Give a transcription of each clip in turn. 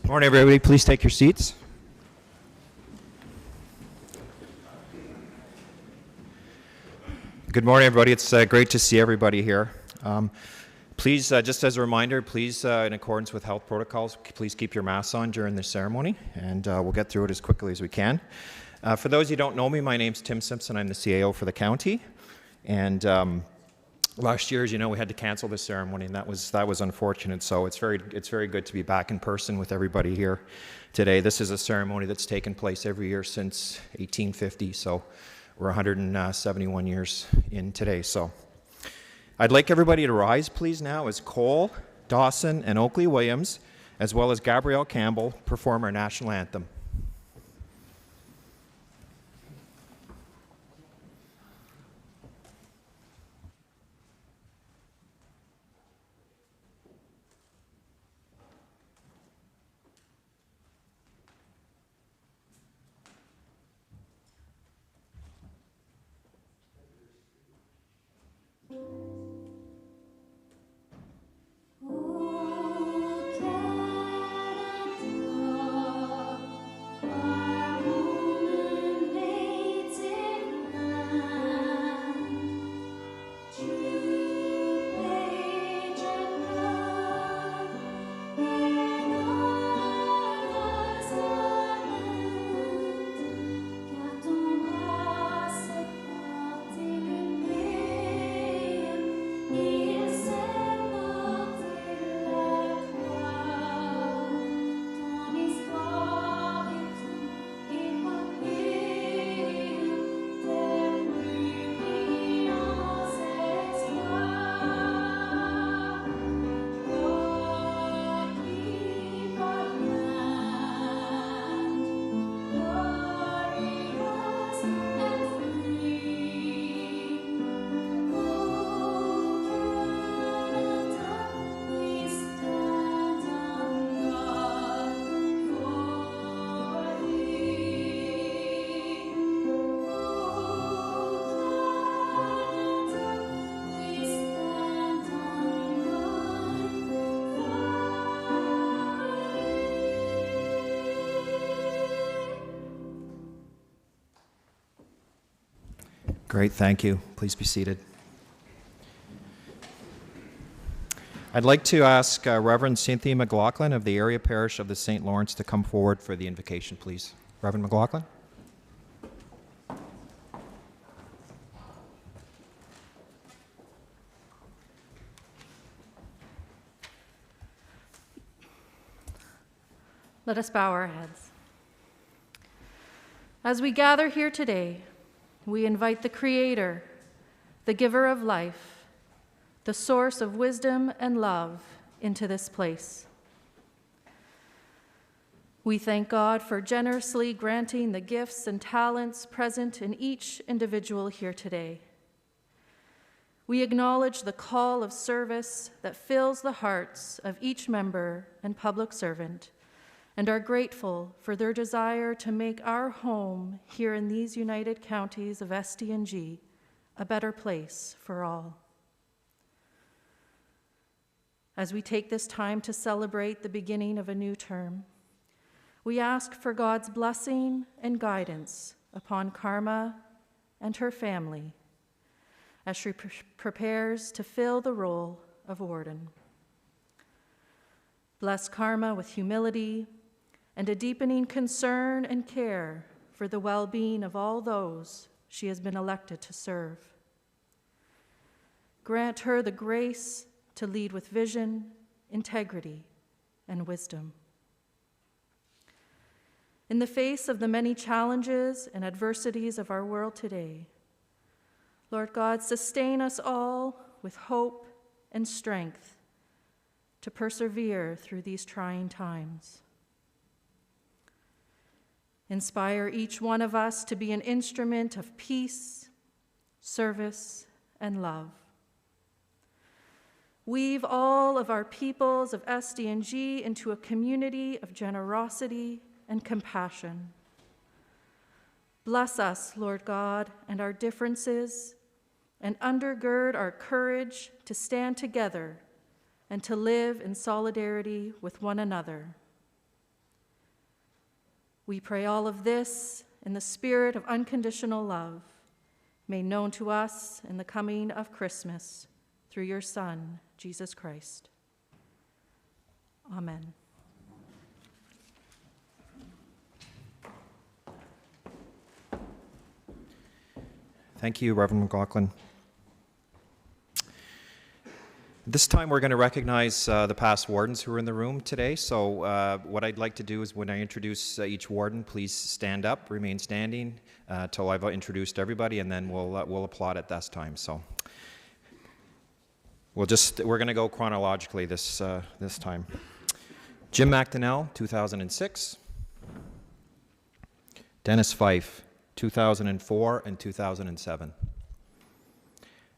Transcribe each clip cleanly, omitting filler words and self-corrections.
Morning, everybody. Please take your seats. Good morning, everybody. It's great to see everybody here. Please, just as a reminder, please, in accordance with health protocols, please keep your masks on during the ceremony, and we'll get through it as quickly as we can. For those who don't know me, my name's Tim Simpson. I'm the CAO for the county, and last year, as you know, we had to cancel the ceremony, and that was unfortunate. So it's very good to be back in person with everybody here today. This is a ceremony that's taken place every year since 1850. So we're 171 years in today. So I'd like everybody to rise, please, now as Cole, Dawson, and Oakley Williams, as well as Gabrielle Campbell, perform our national anthem. Great, thank you. Please be seated. I'd like to ask Reverend Cynthia McLaughlin of the area parish of the St. Lawrence to come forward for the invocation, please. Reverend McLaughlin. Let us bow our heads. As we gather here today, we invite the Creator, the giver of life, the source of wisdom and love, into this place. We thank God for generously granting the gifts and talents present in each individual here today. We acknowledge the call of service that fills the hearts of each member and public servant, and are grateful for their desire to make our home here in these united counties of SDNG a better place for all. As we take this time to celebrate the beginning of a new term, we ask for God's blessing and guidance upon Karma and her family as she prepares to fill the role of Warden. Bless Karma with humility and a deepening concern and care for the well-being of all those she has been elected to serve. Grant her the grace to lead with vision, integrity, and wisdom. In the face of the many challenges and adversities of our world today, Lord God, sustain us all with hope and strength to persevere through these trying times. Inspire each one of us to be an instrument of peace, service, and love. Weave all of our peoples of SDNG into a community of generosity and compassion. Bless us, Lord God, and our differences, and undergird our courage to stand together and to live in solidarity with one another. We pray all of this in the spirit of unconditional love, made known to us in the coming of Christmas through your Son, Jesus Christ. Amen. Thank you, Reverend McLaughlin. This time we're going to recognize the past wardens who are in the room today. So what I'd like to do is when I introduce each warden, please stand up, remain standing till I've introduced everybody, and then we'll applaud at this time. So we're going to go chronologically this time. Jim McDonnell, 2006. Dennis Fife, 2004 and 2007.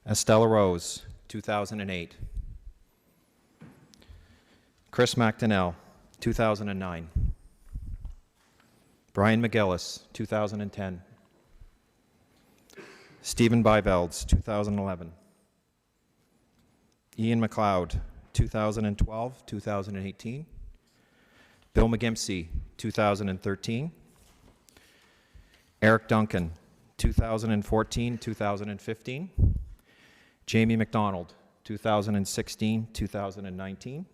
Estella Rose, 2008. Chris McDonnell, 2009. Brian McGillis, 2010. Stephen Byvelds, 2011. Ian McLeod, 2012, 2018. Bill McGimpsey, 2013. Eric Duncan, 2014, 2015. Jamie McDonald, 2016, 2019.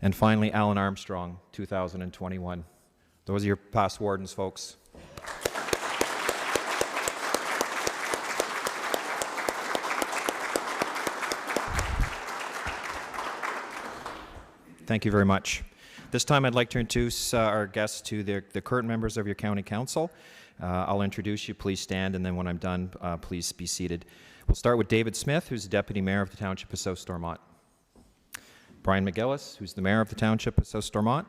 And finally, Alan Armstrong, 2021. Those are your past wardens, folks. Thank you very much. This time I'd like to introduce our guests to the current members of your county council. I'll introduce you. Please stand, and then when I'm done, please be seated. We'll start with David Smith, who's the Deputy Mayor of the Township of South Stormont. Brian McGillis, who's the Mayor of the Township of South Stormont.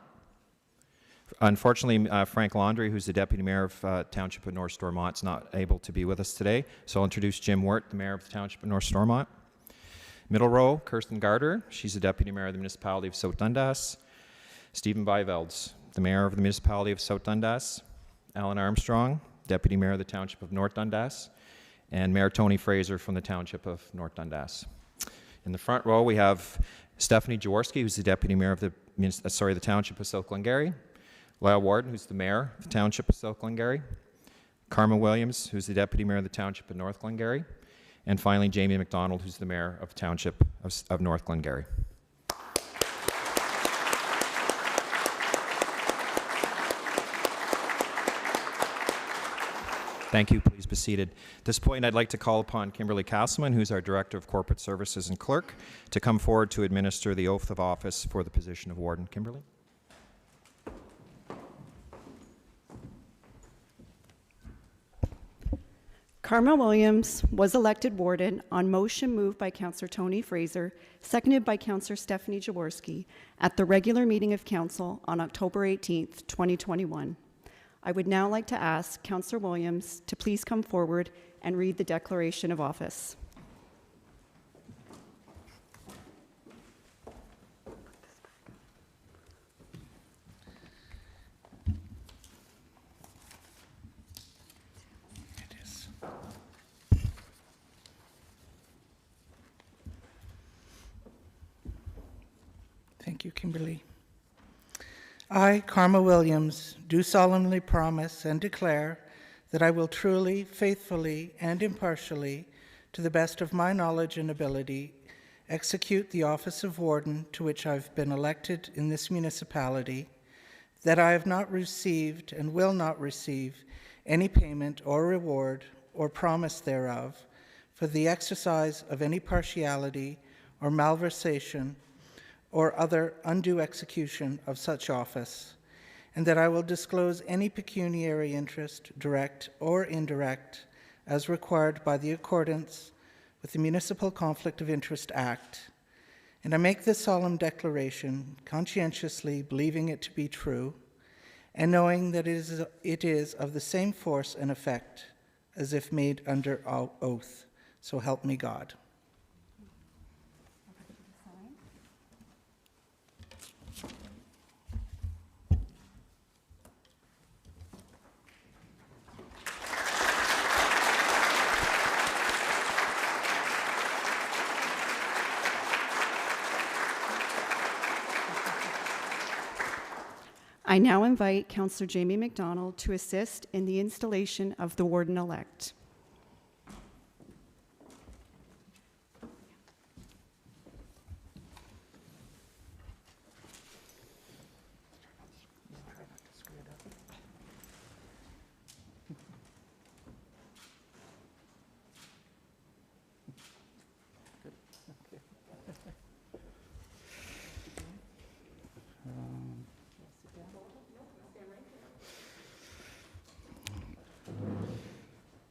Unfortunately, Frank Laundrie, who's the Deputy Mayor of Township of North Stormont, is not able to be with us today. So I'll introduce Jim Wirt, the Mayor of the Township of North Stormont. Middle row, Kirsten Garter. She's the Deputy Mayor of the Municipality of South Dundas. Stephen Byvelds, the Mayor of the Municipality of South Dundas. Alan Armstrong, Deputy Mayor of the Township of North Dundas. And Mayor Tony Fraser from the Township of North Dundas. In the front row, we have Stephanie Jaworski, who's the Deputy Mayor of the Township of South Glengarry. Lyle Warden, who's the Mayor of the Township of South Glengarry. Karma Williams, who's the Deputy Mayor of the Township of North Glengarry. And finally, Jamie McDonald, who's the Mayor of the Township of North Glengarry. Thank you. Please be seated. At this point, I'd like to call upon Kimberly Castleman, who's our Director of Corporate Services and Clerk, to come forward to administer the oath of office for the position of Warden. Kimberly? Karma Williams was elected warden on motion moved by Councillor Tony Fraser, seconded by Councillor Stephanie Jaworski, at the regular meeting of Council on October 18th, 2021. I would now like to ask Councillor Williams to please come forward and read the declaration of office. Thank you, Kimberly. I, Karma Williams, do solemnly promise and declare that I will truly, faithfully, and impartially, to the best of my knowledge and ability, execute the office of warden to which I've been elected in this municipality, that I have not received and will not receive any payment or reward or promise thereof for the exercise of any partiality or malversation or other undue execution of such office, and that I will disclose any pecuniary interest, direct or indirect, as required by the accordance with the Municipal Conflict of Interest Act. And I make this solemn declaration conscientiously believing it to be true, and knowing that it is of the same force and effect as if made under oath. So help me God. I now invite Councillor Jamie McDonald to assist in the installation of the warden-elect.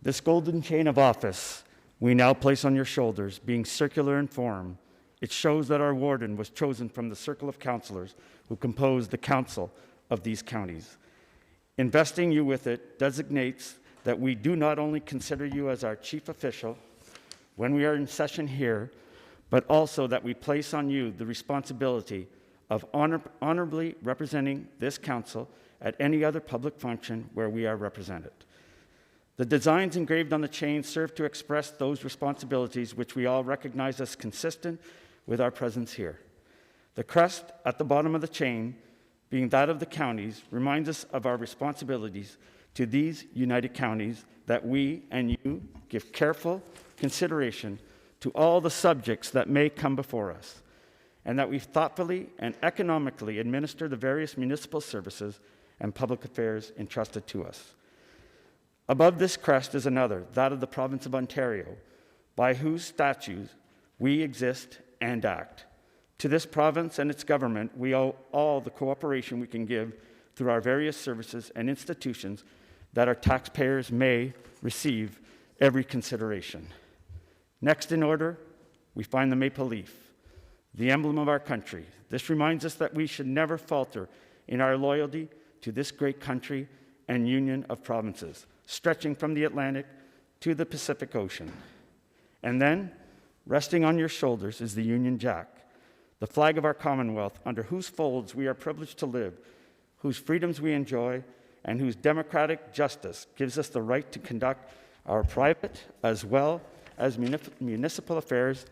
This golden chain of office we now place on your shoulders, being circular in form, it shows that our warden was chosen from the circle of councillors who compose the council of these counties. Investing you with it designates that we do not only consider you as our chief official when we are in session here, but also that we place on you the responsibility of honorably representing this council at any other public function where we are represented. The designs engraved on the chain serve to express those responsibilities which we all recognize as consistent with our presence here. The crest at the bottom of the chain, being that of the counties, reminds us of our responsibilities to these united counties, that we and you give careful consideration to all the subjects that may come before us, and that we thoughtfully and economically administer the various municipal services and public affairs entrusted to us. Above this crest is another, that of the province of Ontario, by whose statutes we exist and act. To this province and its government, we owe all the cooperation we can give through our various services and institutions that our taxpayers may receive every consideration. Next in order, we find the maple leaf, the emblem of our country. This reminds us that we should never falter in our loyalty to this great country and union of provinces, stretching from the Atlantic to the Pacific Ocean. And then, resting on your shoulders is the Union Jack, the flag of our Commonwealth, under whose folds we are privileged to live, whose freedoms we enjoy, and whose democratic justice gives us the right to conduct our private as well as municipal affairs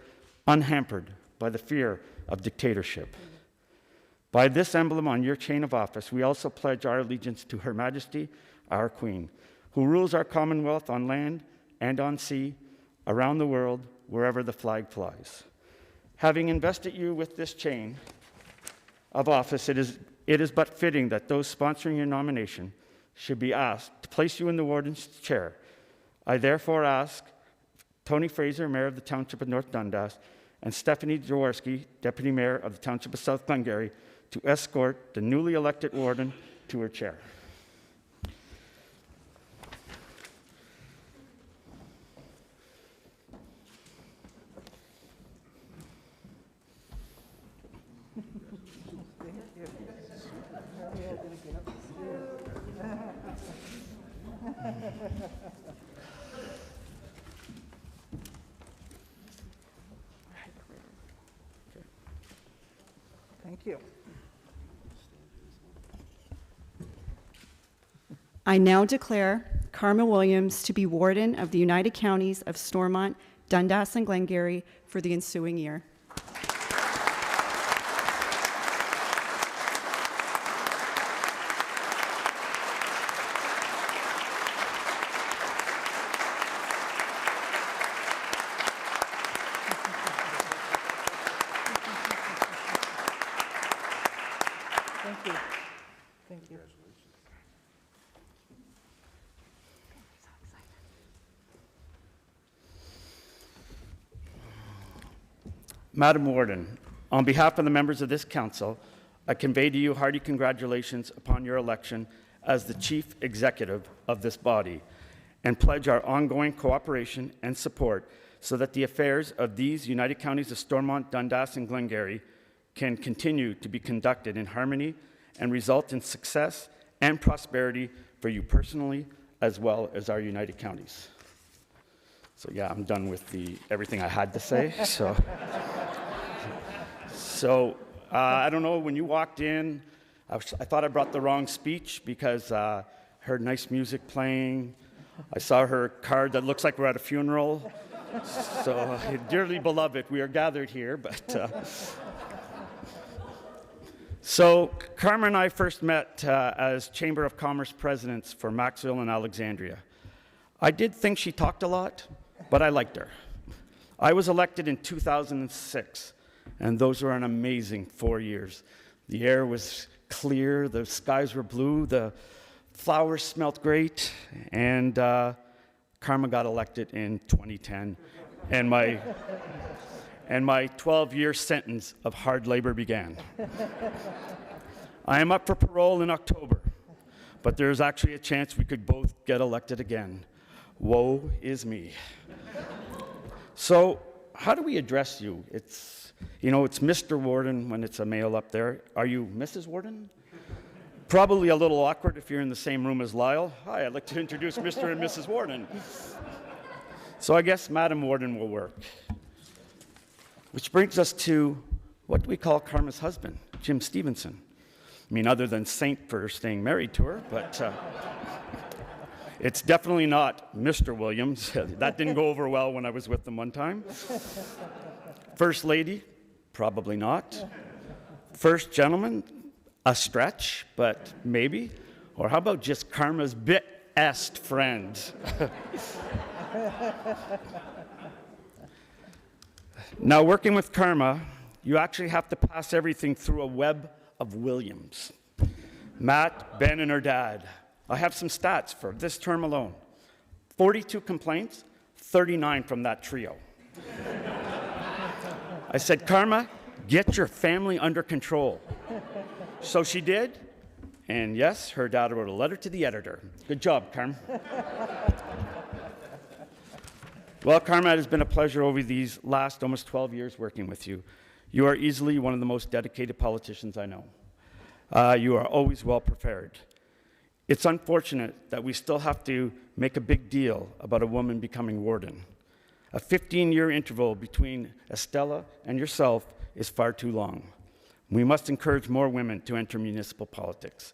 unhampered by the fear of dictatorship. By this emblem on your chain of office, we also pledge our allegiance to Her Majesty, our Queen, who rules our Commonwealth on land and on sea, around the world, wherever the flag flies. Having invested you with this chain of office, it is but fitting that those sponsoring your nomination should be asked to place you in the warden's chair. I therefore ask Tony Fraser, Mayor of the Township of North Dundas, and Stephanie Jaworski, Deputy Mayor of the Township of South Glengarry, to escort the newly elected warden to her chair. Thank you. I now declare Karma Williams to be Warden of the United Counties of Stormont, Dundas, and Glengarry for the ensuing year. Thank you. Thank you. Madam Warden, on behalf of the members of this council, I convey to you hearty congratulations upon your election as the chief executive of this body, and pledge our ongoing cooperation and support so that the affairs of these United Counties of Stormont, Dundas, and Glengarry can continue to be conducted in harmony and result in success and prosperity for you personally, as well as our United Counties. So yeah, I'm done with everything I had to say. So I don't know, when you walked in, I thought I brought the wrong speech because I heard nice music playing. I saw her card that looks like we're at a funeral. So dearly beloved, we are gathered here, but So Karma and I first met as Chamber of Commerce presidents for Maxville and Alexandria. I did think she talked a lot, but I liked her. I was elected in 2006, and those were an amazing 4 years. The air was clear, the skies were blue, the flowers smelled great, and Karma got elected in 2010, and my 12-year sentence of hard labor began. I am up for parole in October, but there's actually a chance we could both get elected again. Woe is me. So how do we address you? It's Mr. Warden when it's a male up there. Are you Mrs. Warden? Probably a little awkward if you're in the same room as Lyle. Hi, I'd like to introduce Mr. and Mrs. Warden. So I guess Madam Warden will work. Which brings us to what do we call Karma's husband, Jim Stevenson. I mean, other than saint for staying married to her, but it's definitely not Mr. Williams. That didn't go over well when I was with them one time. First lady, probably not. First gentleman, a stretch, but maybe. Or how about just Karma's best friend? Now, working with Karma, you actually have to pass everything through a web of Williams. Matt, Ben, and her dad. I have some stats for this term alone. 42 complaints, 39 from that trio. I said, Karma, get your family under control. So she did, and yes, her dad wrote a letter to the editor. Good job, Karma. Well, Karma, it has been a pleasure over these last almost 12 years working with you. You are easily one of the most dedicated politicians I know. You are always well prepared. It's unfortunate that we still have to make a big deal about a woman becoming warden. A 15-year interval between Estella and yourself is far too long. We must encourage more women to enter municipal politics.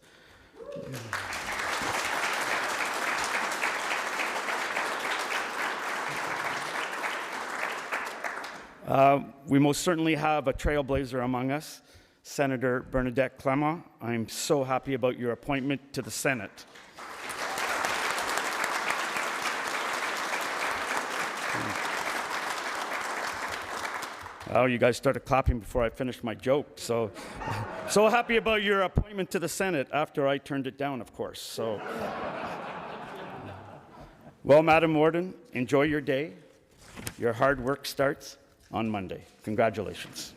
We most certainly have a trailblazer among us, Senator Bernadette Clement. I'm so happy about your appointment to the Senate. Oh, you guys started clapping before I finished my joke. So happy about your appointment to the Senate after I turned it down, of course. So, well, Madam Warden, enjoy your day. Your hard work starts on Monday. Congratulations.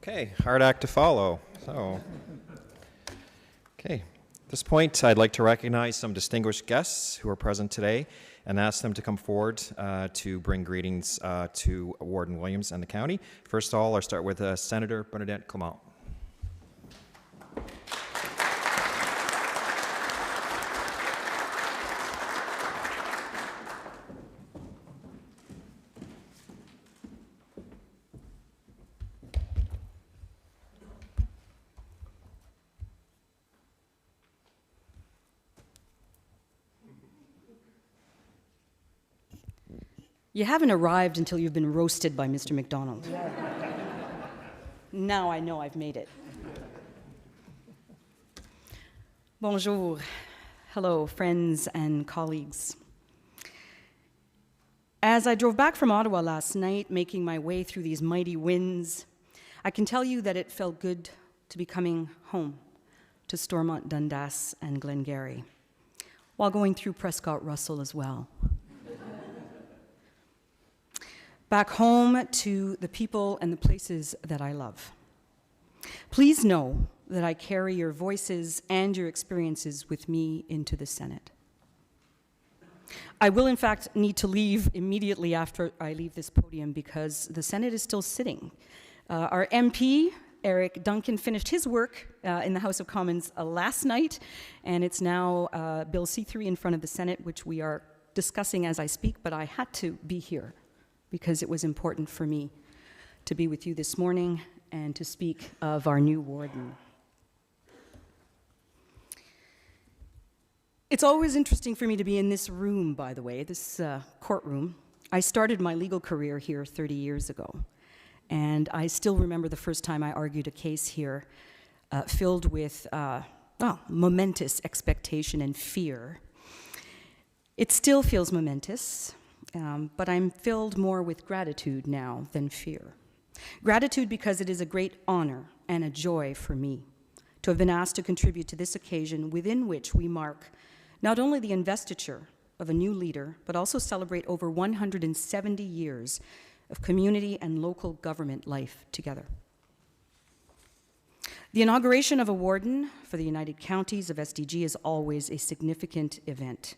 Okay, hard act to follow. Okay, at this point, I'd like to recognize some distinguished guests who are present today and ask them to come forward to bring greetings to Warden Williams and the county. First of all, I'll start with Senator Bernadette Clement. You haven't arrived until you've been roasted by Mr. McDonald. Now I know I've made it. Bonjour. Hello, friends and colleagues. As I drove back from Ottawa last night, making my way through these mighty winds, I can tell you that it felt good to be coming home to Stormont, Dundas, and Glengarry, while going through Prescott Russell as well. Back home to the people and the places that I love. Please know that I carry your voices and your experiences with me into the Senate. I will, in fact, need to leave immediately after I leave this podium because the Senate is still sitting. Our MP, Eric Duncan, finished his work in the House of Commons last night, and it's now Bill C3 in front of the Senate, which we are discussing as I speak, but I had to be here because it was important for me to be with you this morning and to speak of our new warden. It's always interesting for me to be in this room, by the way, this courtroom. I started my legal career here 30 years ago, and I still remember the first time I argued a case here filled with momentous expectation and fear. It still feels momentous, but I'm filled more with gratitude now than fear. Gratitude because it is a great honor and a joy for me to have been asked to contribute to this occasion within which we mark not only the investiture of a new leader, but also celebrate over 170 years of community and local government life together. The inauguration of a warden for the United Counties of SDG is always a significant event,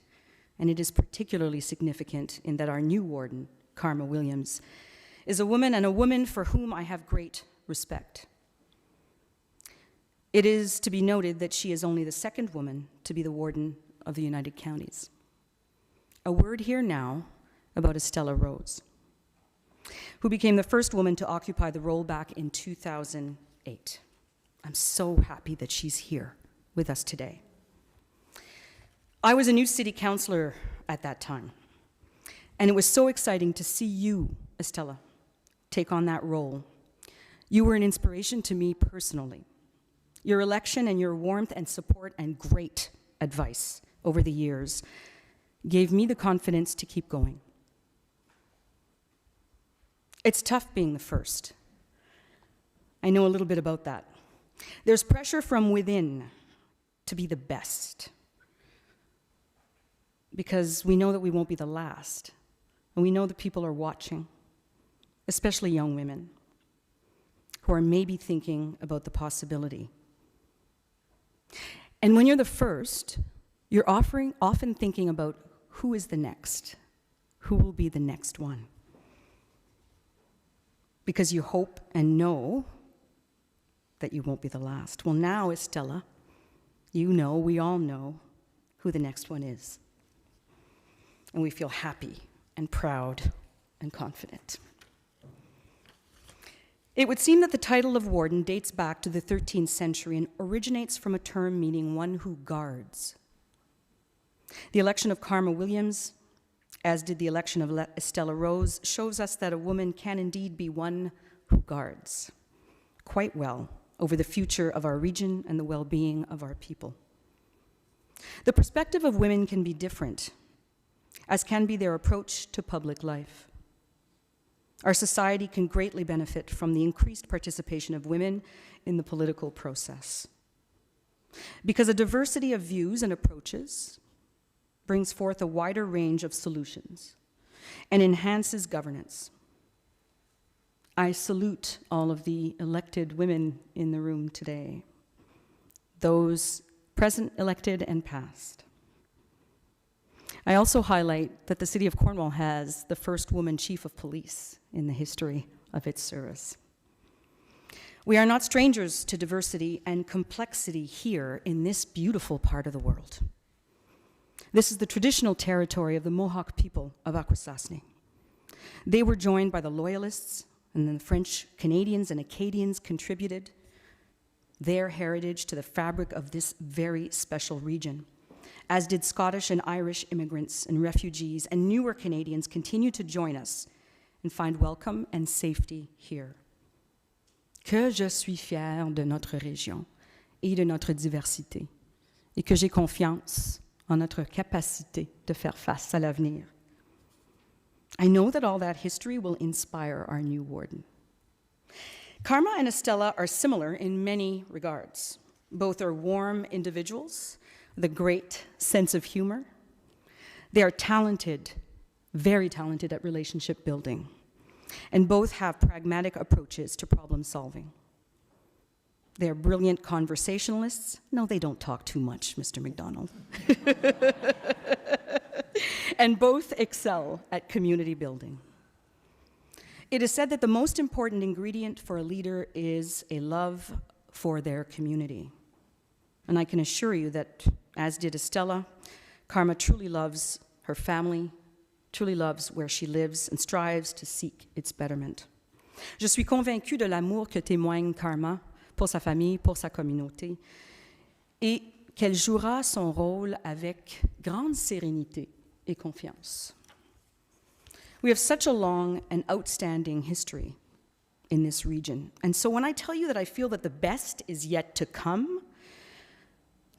and it is particularly significant in that our new warden, Karma Williams, is a woman, and a woman for whom I have great respect. It is to be noted that she is only the second woman to be the warden of the United Counties. A word here now about Estella Rose, who became the first woman to occupy the role back in 2008. I'm so happy that she's here with us today. I was a new city councillor at that time, and it was so exciting to see you, Estella, take on that role. You were an inspiration to me personally. Your election and your warmth and support and great advice over the years gave me the confidence to keep going. It's tough being the first. I know a little bit about that. There's pressure from within to be the best, because we know that we won't be the last, and we know that people are watching, especially young women, who are maybe thinking about the possibility. And when you're the first, you're often thinking about who is the next, who will be the next one. Because you hope and know that you won't be the last. Well, now, Estella, you know, we all know who the next one is. And we feel happy and proud and confident. It would seem that the title of warden dates back to the 13th century and originates from a term meaning one who guards. The election of Karma Williams, as did the election of Estella Rose, shows us that a woman can indeed be one who guards quite well over the future of our region and the well-being of our people. The perspective of women can be different, as can be their approach to public life. Our society can greatly benefit from the increased participation of women in the political process, because a diversity of views and approaches brings forth a wider range of solutions and enhances governance. I salute all of the elected women in the room today, those present, elected, and past. I also highlight that the City of Cornwall has the first woman chief of police in the history of its service. We are not strangers to diversity and complexity here in this beautiful part of the world. This is the traditional territory of the Mohawk people of Akwesasne. They were joined by the Loyalists, and then the French Canadians and Acadians contributed their heritage to the fabric of this very special region, as did Scottish and Irish immigrants and refugees, and newer Canadians continue to join us and find welcome and safety here. Que je suis fière de notre région et de notre diversité, et que j'ai confiance en notre capacité de faire face à l'avenir. I know that all that history will inspire our new warden. Karma and Estella are similar in many regards. Both are warm individuals with a great sense of humor. They are talented, very talented at relationship building, and both have pragmatic approaches to problem solving. They are brilliant conversationalists. No, they don't talk too much, Mr. McDonald. And both excel at community building. It is said that the most important ingredient for a leader is a love for their community. And I can assure you that, as did Estella, Karma truly loves her family, truly loves where she lives, and strives to seek its betterment. Je suis convaincue de l'amour que témoigne Karma pour sa famille, pour sa communauté, et qu'elle jouera son rôle avec grande sérénité et confiance. We have such a long and outstanding history in this region. And so when I tell you that I feel that the best is yet to come,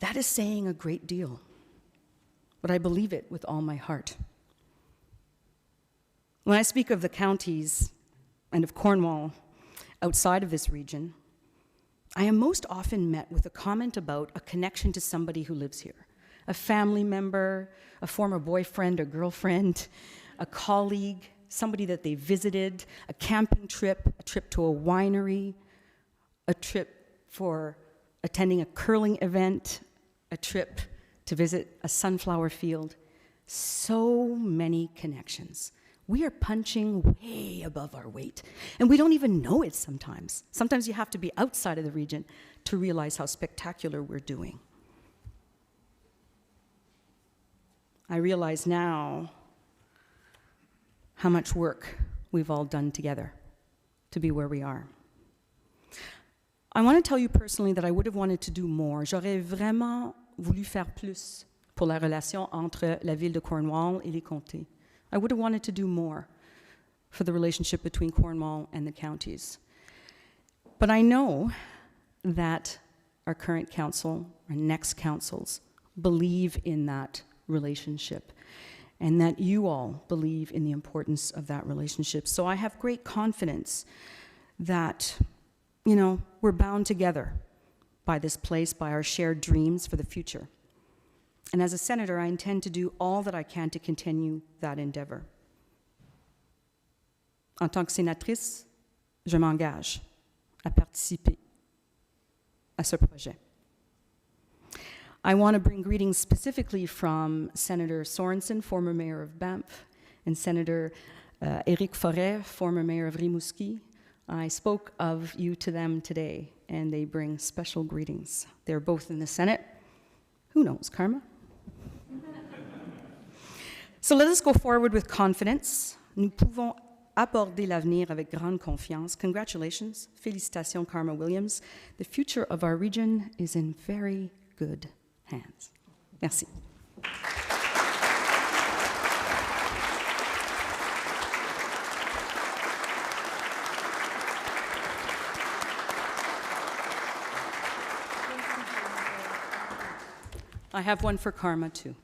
that is saying a great deal. But I believe it with all my heart. When I speak of the counties and of Cornwall outside of this region, I am most often met with a comment about a connection to somebody who lives here, a family member, a former boyfriend or girlfriend, a colleague, somebody that they visited, a camping trip, a trip to a winery, a trip for attending a curling event, a trip to visit a sunflower field. So many connections. We are punching way above our weight, and we don't even know it sometimes. Sometimes you have to be outside of the region to realize how spectacular we're doing. I realize now how much work we've all done together to be where we are. I want to tell you personally that I would have wanted to do more. J'aurais vraiment voulu faire plus pour la relation entre la ville de Cornwall et les comtés. I would have wanted to do more for the relationship between Cornwall and the counties. But I know that our current council, our next councils, believe in that relationship, and that you all believe in the importance of that relationship. So I have great confidence that, we're bound together by this place, by our shared dreams for the future. And as a senator, I intend to do all that I can to continue that endeavor. En tant que sénatrice, je m'engage à participer à ce projet. I want to bring greetings specifically from Senator Sorensen, former mayor of Banff, and Senator Éric Forêt, former mayor of Rimouski. I spoke of you to them today, and they bring special greetings. They're both in the Senate. Who knows, Karma? So let us go forward with confidence. Nous pouvons aborder l'avenir avec grande confiance. Congratulations. Félicitations, Karma Williams. The future of our region is in very good hands. Merci. I have one for Karma, too.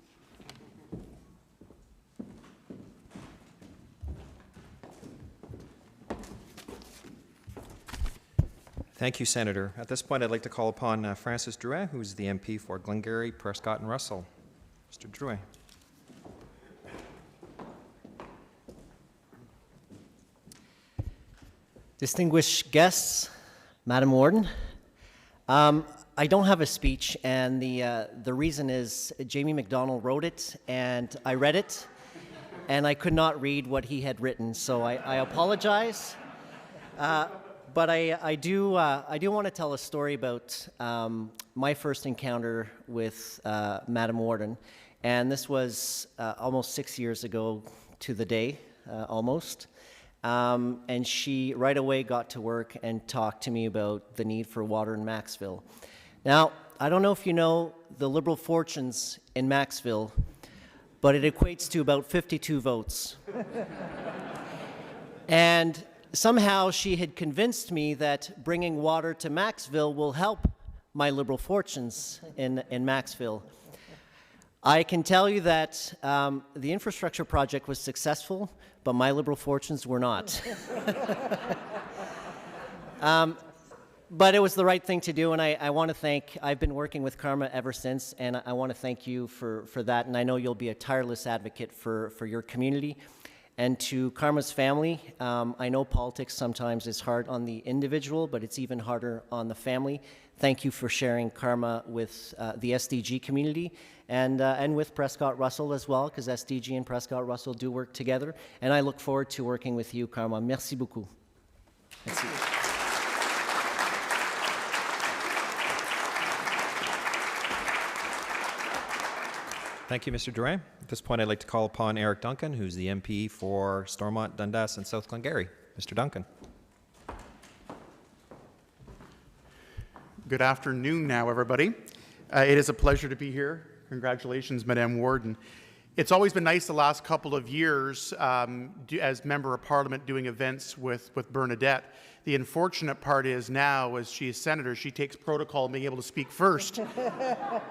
Thank you, Senator. At this point, I'd like to call upon Francis Drouet, who's the MP for Glengarry, Prescott, and Russell. Mr. Drouet. Distinguished guests, Madam Warden, I don't have a speech, and the reason is Jamie MacDonald wrote it, and I read it, and I could not read what he had written, so I apologize. But I do want to tell a story about my first encounter with Madam Warden, and this was almost 6 years ago to the day, almost. And she right away got to work and talked to me about the need for water in Maxville. Now, I don't know if you know the Liberal fortunes in Maxville, but it equates to about 52 votes. And somehow she had convinced me that bringing water to Maxville will help my Liberal fortunes in Maxville. I can tell you that the infrastructure project was successful, but my Liberal fortunes were not. But it was the right thing to do, and I want to thank, I've been working with Karma ever since, and I want to thank you for that, and I know you'll be a tireless advocate for your community. And to Karma's family, I know politics sometimes is hard on the individual, but it's even harder on the family. Thank you for sharing Karma with the SDG community and with Prescott Russell as well, because SDG and Prescott Russell do work together. And I look forward to working with you, Karma. Merci beaucoup. Merci. Thank you, Mr. Drouet. At this point, I'd like to call upon Eric Duncan, who's the MP for Stormont, Dundas, and South Glengarry. Mr. Duncan. Good afternoon now, everybody. It is a pleasure to be here. Congratulations, Madame Warden. It's always been nice the last couple of years as Member of Parliament doing events with Bernadette. The unfortunate part is now, as she is Senator, she takes protocol being able to speak first.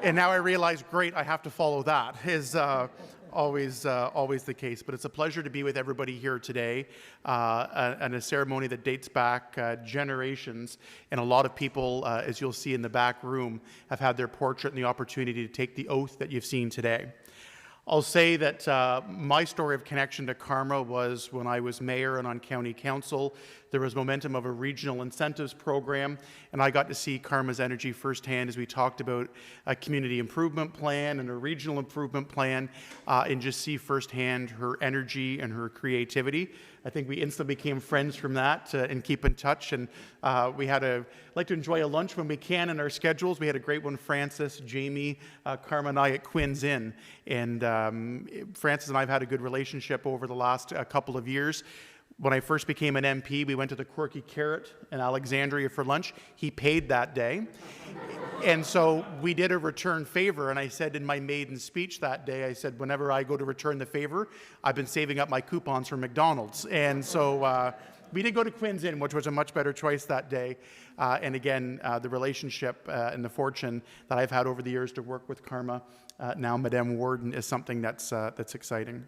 And now I realize, great, I have to follow that. Is always the case. But it's a pleasure to be with everybody here today, and a ceremony that dates back generations. And a lot of people, as you'll see in the back room, have had their portrait and the opportunity to take the oath that you've seen today. I'll say that my story of connection to Karma was when I was mayor and on county council. There was momentum of a regional incentives program, and I got to see Karma's energy firsthand as we talked about a community improvement plan and a regional improvement plan, and just see firsthand her energy and her creativity. I think we instantly became friends from that and keep in touch. And we like to enjoy a lunch when we can in our schedules. We had a great one, Francis, Jamie, Karma and I at Quinn's Inn. And Francis and I have had a good relationship over the last couple of years. When I first became an MP, we went to the Quirky Carrot in Alexandria for lunch. He paid that day. And so we did a return favor, and I said in my maiden speech that day, I said, whenever I go to return the favor, I've been saving up my coupons from McDonald's. And so we did go to Quinn's Inn, which was a much better choice that day. And again, the relationship and the fortune that I've had over the years to work with Karma, now Madame Warden, is something that's exciting.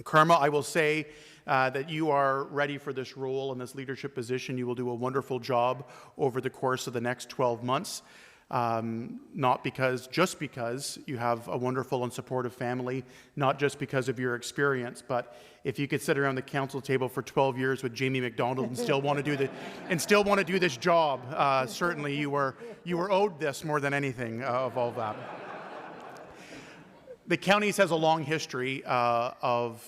Karma, I will say that you are ready for this role and this leadership position. You will do a wonderful job over the course of the next 12 months. Not just because you have a wonderful and supportive family, not just because of your experience, but if you could sit around the council table for 12 years with Jamie McDonald and still want to do this job, certainly you were owed this more than anything of all that. The counties has a long history of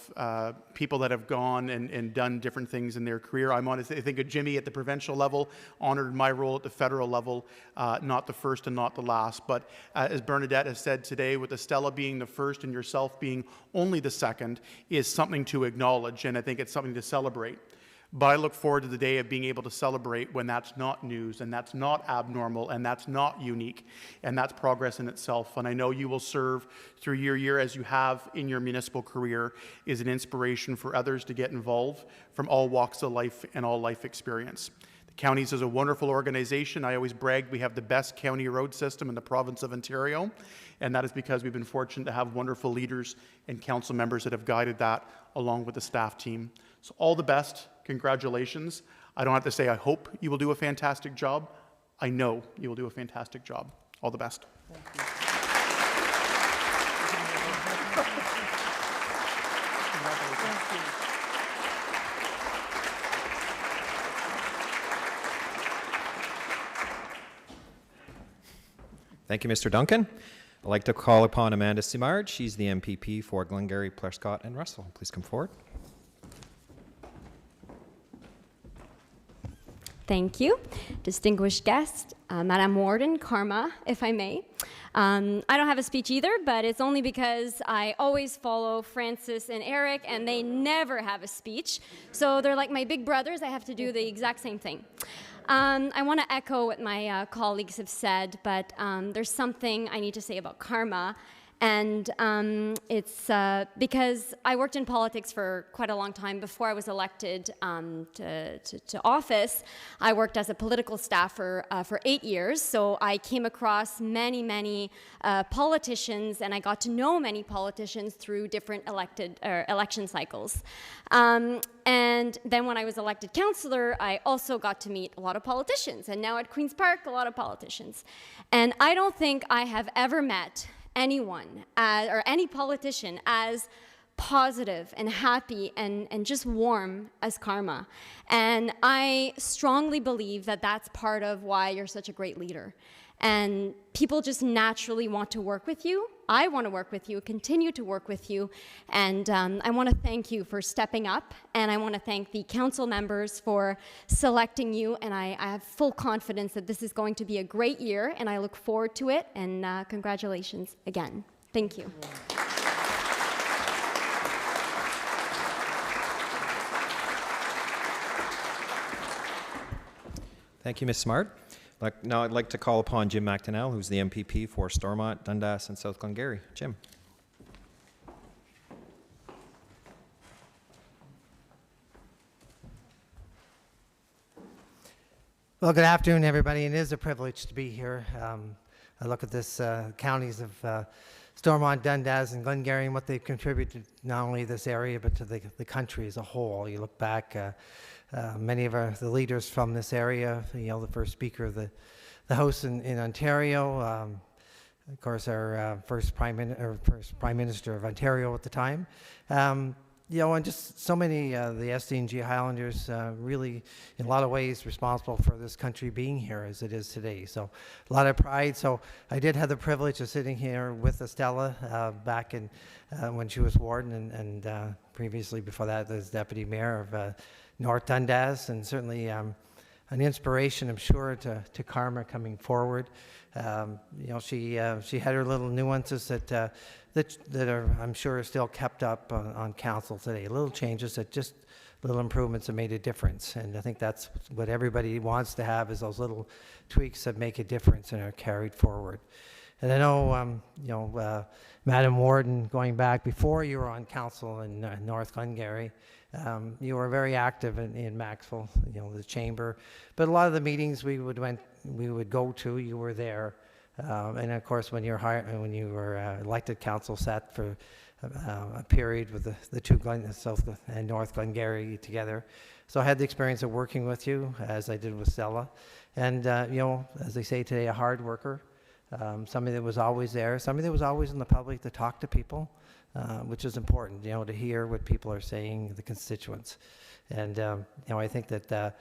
people that have gone and done different things in their career. I think of Jimmy at the provincial level, honored my role at the federal level, not the first and not the last. But as Bernadette has said today, with Estella being the first and yourself being only the second, is something to acknowledge, and I think it's something to celebrate. But I look forward to the day of being able to celebrate when that's not news, and that's not abnormal, and that's not unique, and that's progress in itself. And I know you will serve through your year, as you have in your municipal career, is an inspiration for others to get involved from all walks of life and all life experience. The Counties is a wonderful organization. I always brag we have the best county road system in the province of Ontario, and that is because we've been fortunate to have wonderful leaders and council members that have guided that along with the staff team. So all the best. Congratulations. I don't have to say I hope you will do a fantastic job. I know you will do a fantastic job. All the best. Thank you. Thank you, Mr. Duncan. I'd like to call upon Amanda Simard. She's the MPP for Glengarry, Prescott, and Russell. Please come forward. Thank you. Distinguished guest, Madam Warden, Karma, if I may. I don't have a speech either, but it's only because I always follow Francis and Eric, and they never have a speech. So they're like my big brothers. I have to do the exact same thing. I want to echo what my colleagues have said, but there's something I need to say about Karma. And it's because I worked in politics for quite a long time. Before I was elected to office, I worked as a political staffer for 8 years. So I came across many politicians, and I got to know many politicians through different election cycles. And then when I was elected councillor, I also got to meet a lot of politicians. And now at Queen's Park, a lot of politicians. And I don't think I have ever met anyone or any politician as positive and happy and just warm as Karma. And I strongly believe that that's part of why you're such a great leader. And people just naturally want to work with you. I want to work with you, continue to work with you. And I want to thank you for stepping up. And I want to thank the council members for selecting you. And I have full confidence that this is going to be a great year. And I look forward to it. And congratulations again. Thank you. Thank you, Ms. Smart. Now I'd like to call upon Jim McDonnell, who's the MPP for Stormont, Dundas, and South Glengarry. Jim. Well, good afternoon, everybody. It is a privilege to be here. I look at this counties of Stormont, Dundas, and Glengarry and what they've contributed not only this area but to the country as a whole. You look back, many of the leaders from this area. The first Speaker of the House in Ontario, of course, our first Prime Minister of Ontario at the time. And just so many the SDNG Highlanders really, in a lot of ways, responsible for this country being here as it is today. So a lot of pride. So I did have the privilege of sitting here with Estella back in when she was warden, and previously before that as deputy mayor of North Dundas, and certainly an inspiration, I'm sure, to Karma coming forward. She had her little nuances that are, I'm sure, still kept up on council today. Little changes that just little improvements have made a difference, and I think that's what everybody wants to have, is those little tweaks that make a difference and are carried forward. And I know, Madam Warden, going back before you were on council in North Glengarry, you were very active in Maxwell, the chamber. But a lot of the meetings we would go to, you were there. And of course, when you were elected council, sat for a period with the two South and North Glengarry together. So I had the experience of working with you, as I did with Stella. And as they say today, a hard worker. Somebody that was always there, somebody that was always in the public to talk to people, which is important, to hear what people are saying, the constituents. And, I think that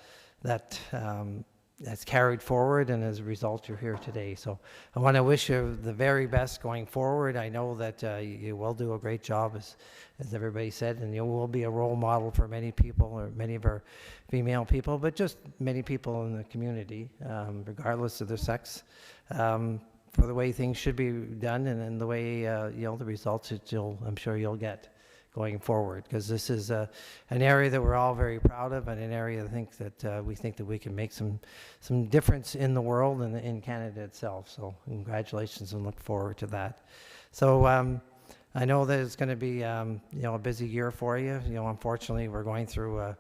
that's carried forward, and as a result, you're here today. So I want to wish you the very best going forward. I know that you will do a great job, as everybody said, and you will be a role model for many people, or many of our female people, but just many people in the community, regardless of their sex. For the way things should be done, and the way the results that I'm sure you'll get going forward, because this is an area that we're all very proud of, and an area I think that we think that we can make some difference in the world and in Canada itself. So congratulations, and look forward to that. So I know that it's going to be a busy year for you. Unfortunately, we're going through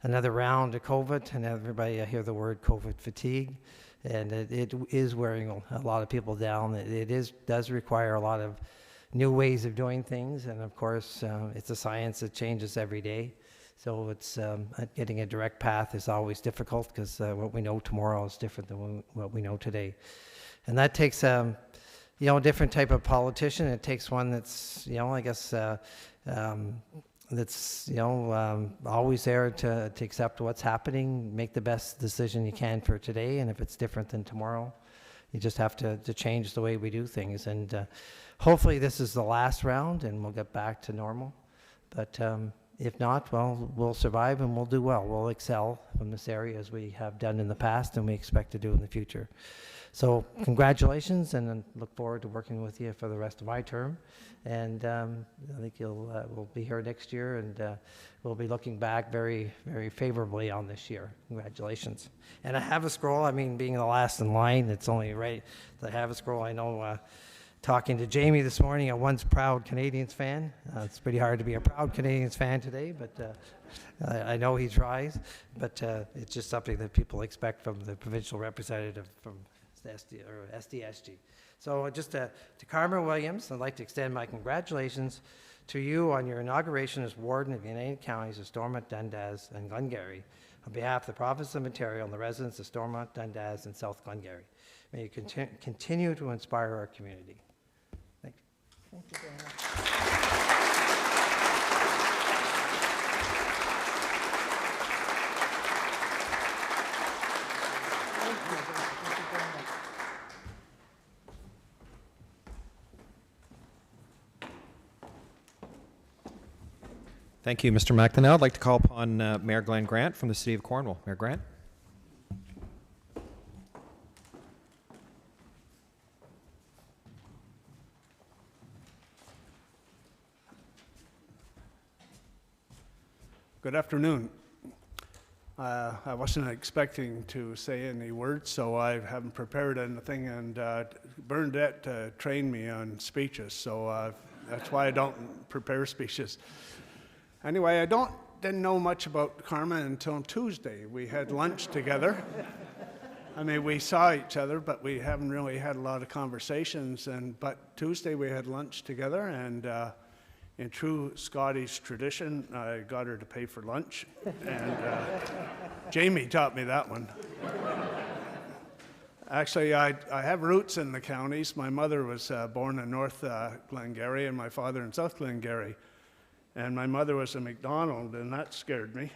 another round of COVID, and everybody hear the word COVID fatigue. And it is wearing a lot of people down. It does require a lot of new ways of doing things, and of course, it's a science that changes every day. So it's getting a direct path is always difficult, because what we know tomorrow is different than what we know today, and that takes a different type of politician. It takes one that's I guess that's always there to accept what's happening, make the best decision you can for today, and if it's different than tomorrow, you just have to change the way we do things. And hopefully this is the last round and we'll get back to normal, but if not, well, we'll survive and we'll do well. We'll excel from this area as we have done in the past, and we expect to do in the future. So congratulations, and I look forward to working with you for the rest of my term. And I think we'll be here next year, and we'll be looking back very, very favorably on this year. Congratulations. And I have a scroll. Being the last in line, it's only right that I have a scroll. I know talking to Jamie this morning, a once proud Canadiens fan. It's pretty hard to be a proud Canadiens fan today, but I know he tries. But it's just something that people expect from the provincial representative from SDSG. So just to Karma Williams, I'd like to extend my congratulations to you on your inauguration as Warden of the United Counties of Stormont, Dundas, and Glengarry. On behalf of the Province of Ontario and the residents of Stormont, Dundas, and South Glengarry, may you continue to inspire our community. Thank you. Thank you very much. Thank you, Mr. McDonnell. I'd like to call upon Mayor Glenn Grant from the City of Cornwall. Mayor Grant. Good afternoon. I wasn't expecting to say any words, so I haven't prepared anything, and Bernadette trained me on speeches, so that's why I don't prepare speeches. Anyway, I didn't know much about Karma until Tuesday. We had lunch together. I mean, we saw each other, but we haven't really had a lot of conversations, but Tuesday we had lunch together, and in true Scottish tradition, I got her to pay for lunch, and Jamie taught me that one. Actually, I have roots in the counties. My mother was born in North Glengarry and my father in South Glengarry, and my mother was a McDonald, and that scared me.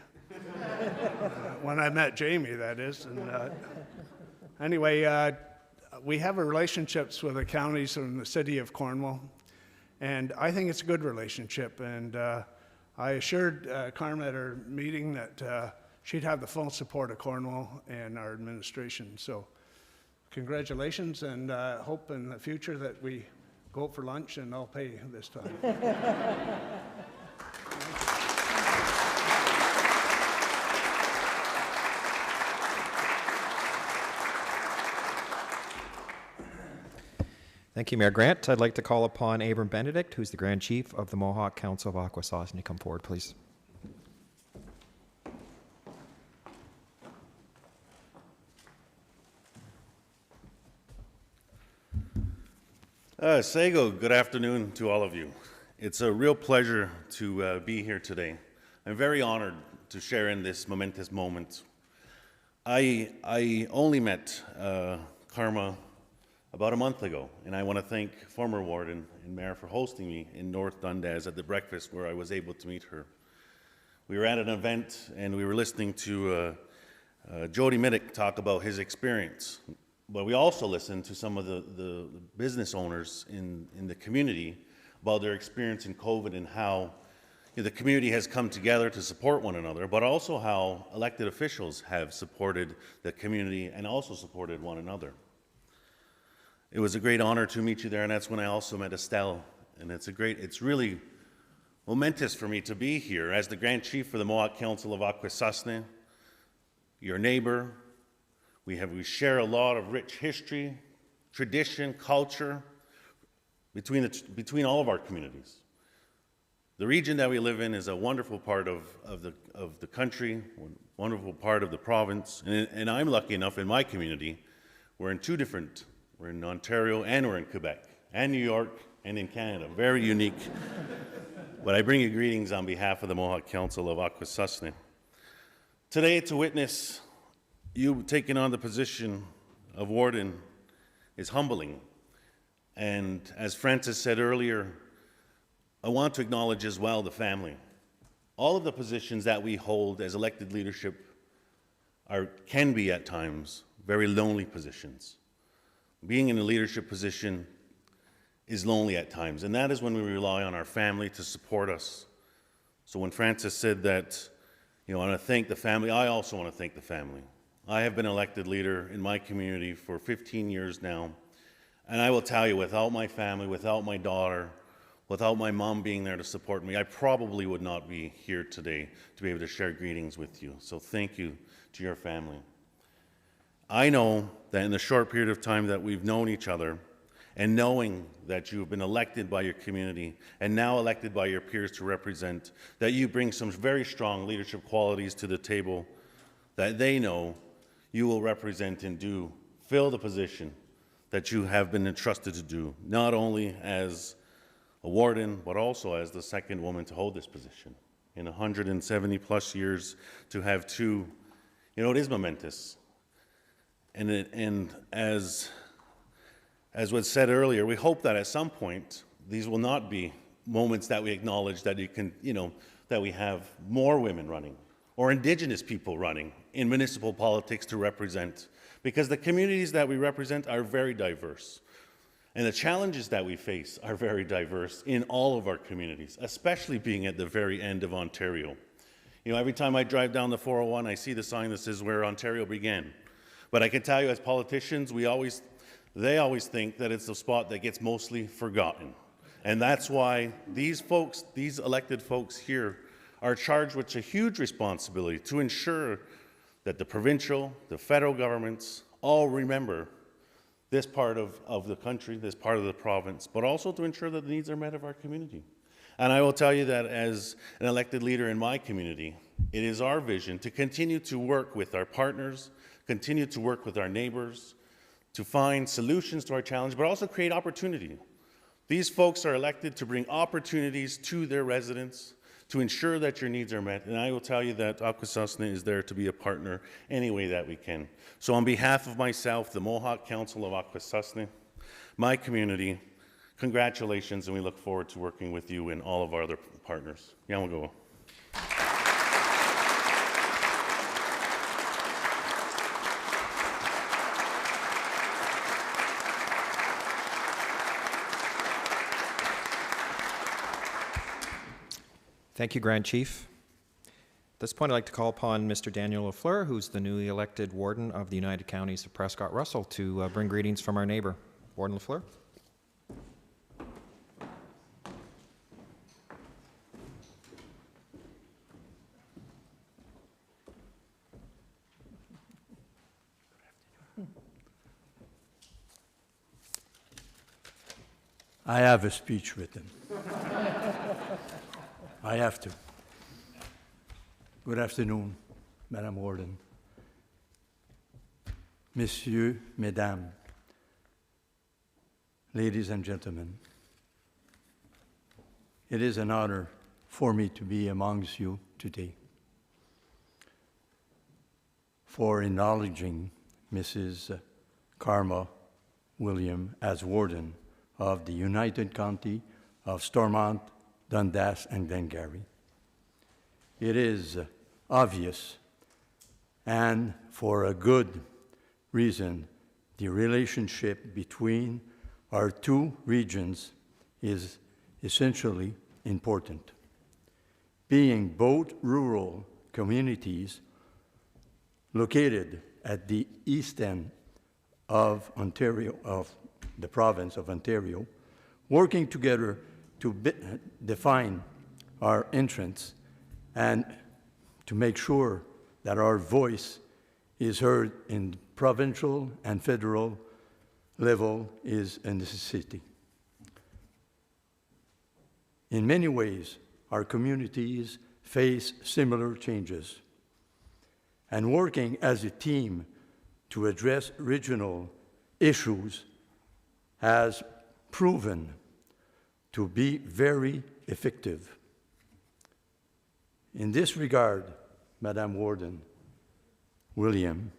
When I met Jamie, that is. And anyway, we have relationships with the counties in the city of Cornwall. And I think it's a good relationship, and I assured Karma at our meeting that she'd have the full support of Cornwall and our administration. So congratulations, and hope in the future that we go out for lunch and I'll pay this time. Thank you, Mayor Grant. I'd like to call upon Abram Benedict, who's the Grand Chief of the Mohawk Council of Akwesasne, to come forward, please. Sego, good afternoon to all of you. It's a real pleasure to be here today. I'm very honored to share in this momentous moment. I only met Karma about a month ago, and I want to thank former Warden and Mayor for hosting me in North Dundas at the breakfast where I was able to meet her. We were at an event and we were listening to Jody Middick talk about his experience, but we also listened to some of the business owners in the community about their experience in COVID and how the community has come together to support one another, but also how elected officials have supported the community and also supported one another. It was a great honor to meet you there, and that's when I also met Estelle. And it's really momentous for me to be here as the Grand Chief for the Mohawk Council of Akwesasne, your neighbor. We share a lot of rich history, tradition, culture between all of our communities. The region that we live in is a wonderful part of the country, wonderful part of the province, and I'm lucky enough in my community, we're in Ontario and we're in Quebec and New York and in Canada. Very unique. But I bring you greetings on behalf of the Mohawk Council of Akwesasne. Today, to witness you taking on the position of Warden is humbling. And as Francis said earlier, I want to acknowledge as well the family. All of the positions that we hold as elected leadership can be at times very lonely positions. Being in a leadership position is lonely at times, and that is when we rely on our family to support us. So when Francis said that, I want to thank the family, I also want to thank the family. I have been elected leader in my community for 15 years now, and I will tell you, without my family, without my daughter, without my mom being there to support me, I probably would not be here today to be able to share greetings with you. So thank you to your family. I know that in the short period of time that we've known each other, and knowing that you've been elected by your community and now elected by your peers to represent, that you bring some very strong leadership qualities to the table that they know you will represent and fill the position that you have been entrusted to do, not only as a warden, but also as the second woman to hold this position. In 170 plus years, to have two, it is momentous. And as was said earlier, we hope that at some point, these will not be moments that we acknowledge that that we have more women running or Indigenous people running in municipal politics to represent, because the communities that we represent are very diverse. And the challenges that we face are very diverse in all of our communities, especially being at the very end of Ontario. Every time I drive down the 401, I see the sign that says where Ontario began. But I can tell you, as politicians, they always think that it's the spot that gets mostly forgotten. And that's why these elected folks here are charged with a huge responsibility to ensure that the provincial, the federal governments all remember this part of the country, this part of the province, but also to ensure that the needs are met of our community. And I will tell you that as an elected leader in my community, it is our vision to continue to work with our partners, continue to work with our neighbors, to find solutions to our challenge, but also create opportunity. These folks are elected to bring opportunities to their residents, to ensure that your needs are met. And I will tell you that Akwesasne is there to be a partner any way that we can. So on behalf of myself, the Mohawk Council of Akwesasne, my community, congratulations, and we look forward to working with you and all of our other partners. Yamago. Thank you, Grand Chief. At this point, I'd like to call upon Mr. Daniel Lafleur, who's the newly elected Warden of the United Counties of Prescott-Russell, to bring greetings from our neighbor. Warden Lafleur. I have a speech written. I have to. Good afternoon, Madam Warden. Messieurs, Mesdames, ladies and gentlemen, it is an honor for me to be amongst you today for acknowledging Mrs. Karma William as Warden of the United County of Stormont, Dundas, and Glengarry. It is obvious, and for a good reason, the relationship between our two regions is essentially important. Being both rural communities located at the east end of Ontario, of the province of Ontario, working together to define our interests and to make sure that our voice is heard in provincial and federal level is a necessity. In many ways, our communities face similar changes, and working as a team to address regional issues has proven to be very effective. In this regard, Madam Warden William,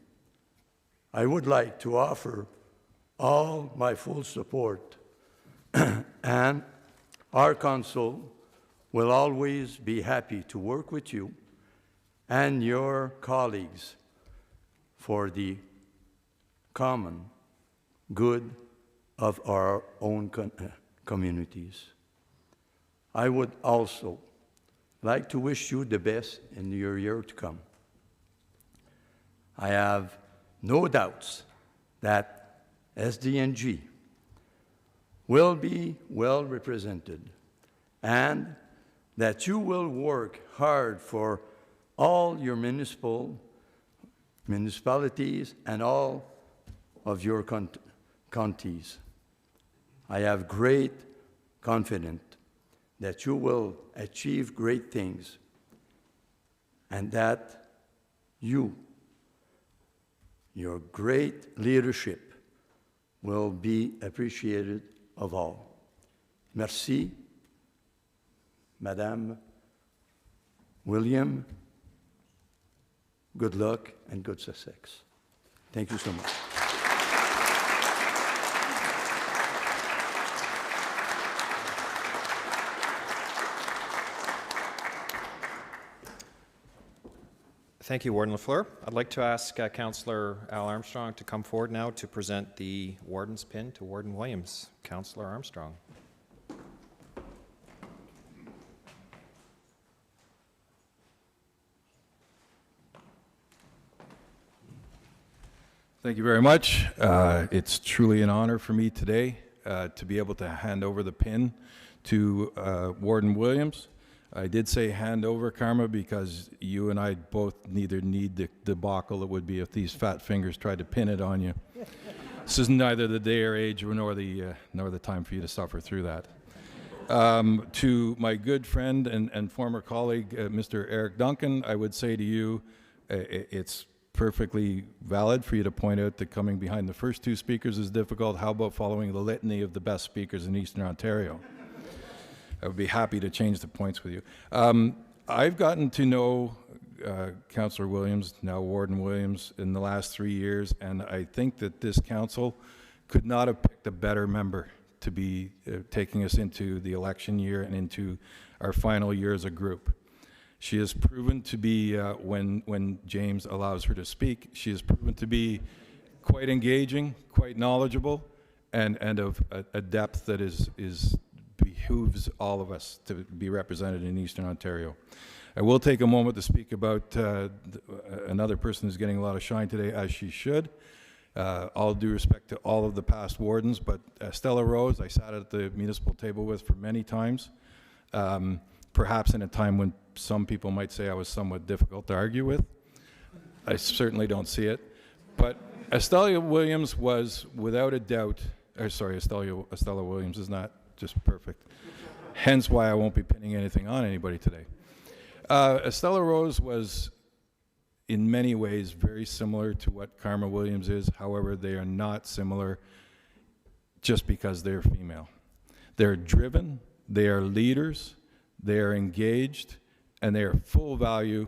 I would like to offer all my full support, and our council will always be happy to work with you and your colleagues for the common good of our own communities. I would also like to wish you the best in your year to come. I have no doubts that SDNG will be well represented and that you will work hard for all your municipalities and all of your counties. I have great confidence that you will achieve great things and that your great leadership will be appreciated of all. Merci, Madame William. Good luck and good success. Thank you so much. Thank you, Warden Lafleur. I'd like to ask Councillor Al Armstrong to come forward now to present the Warden's pin to Warden Williams. Councillor Armstrong. Thank you very much. It's truly an honor for me today to be able to hand over the pin to Warden Williams. I did say hand over, Karma, because you and I both neither need the debacle it would be if these fat fingers tried to pin it on you. This is neither the day or age nor the time for you to suffer through that. To my good friend and former colleague, Mr. Eric Duncan, I would say to you, it's perfectly valid for you to point out that coming behind the first two speakers is difficult. How about following the litany of the best speakers in Eastern Ontario? I would be happy to change the points with you. I've gotten to know Councillor Williams, now Warden Williams, in the last 3 years, and I think that this council could not have picked a better member to be taking us into the election year and into our final year as a group. She has proven to be, when James allows her to speak, she has proven to be quite engaging, quite knowledgeable, and of a depth that behooves all of us to be represented in Eastern Ontario. I will take a moment to speak about another person who's getting a lot of shine today, as she should. All due respect to all of the past wardens, but Stella Rose, I sat at the municipal table with for many times, perhaps in a time when some people might say I was somewhat difficult to argue with. I certainly don't see it. But Estella Williams was, without a doubt, Estella Williams is not just perfect. Hence why I won't be pinning anything on anybody today. Estella Rose was, in many ways, very similar to what Karma Williams is. However, they are not similar just because they're female. They're driven, they are leaders, they are engaged, and they are full value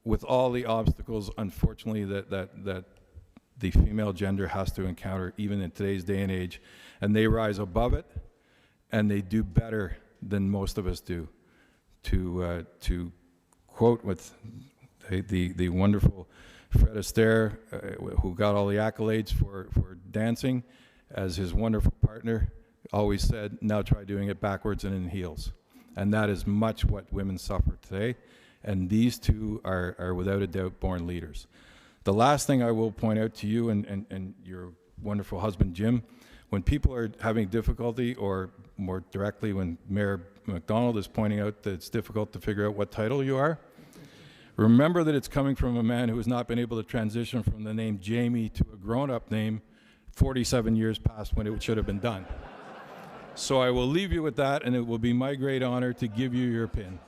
with all the obstacles, unfortunately, that the female gender has to encounter even in today's day and age. And they rise above it, and they do better than most of us do. To quote with the wonderful Fred Astaire, who got all the accolades for dancing, as his wonderful partner always said, now try doing it backwards and in heels. And that is much what women suffer today. And these two are without a doubt born leaders. The last thing I will point out to you and your wonderful husband, Jim, when people are having difficulty, or more directly when Mayor MacDonald is pointing out that it's difficult to figure out what title you are, remember that it's coming from a man who has not been able to transition from the name Jamie to a grown-up name 47 years past when it should have been done. So I will leave you with that, and it will be my great honor to give you your pin.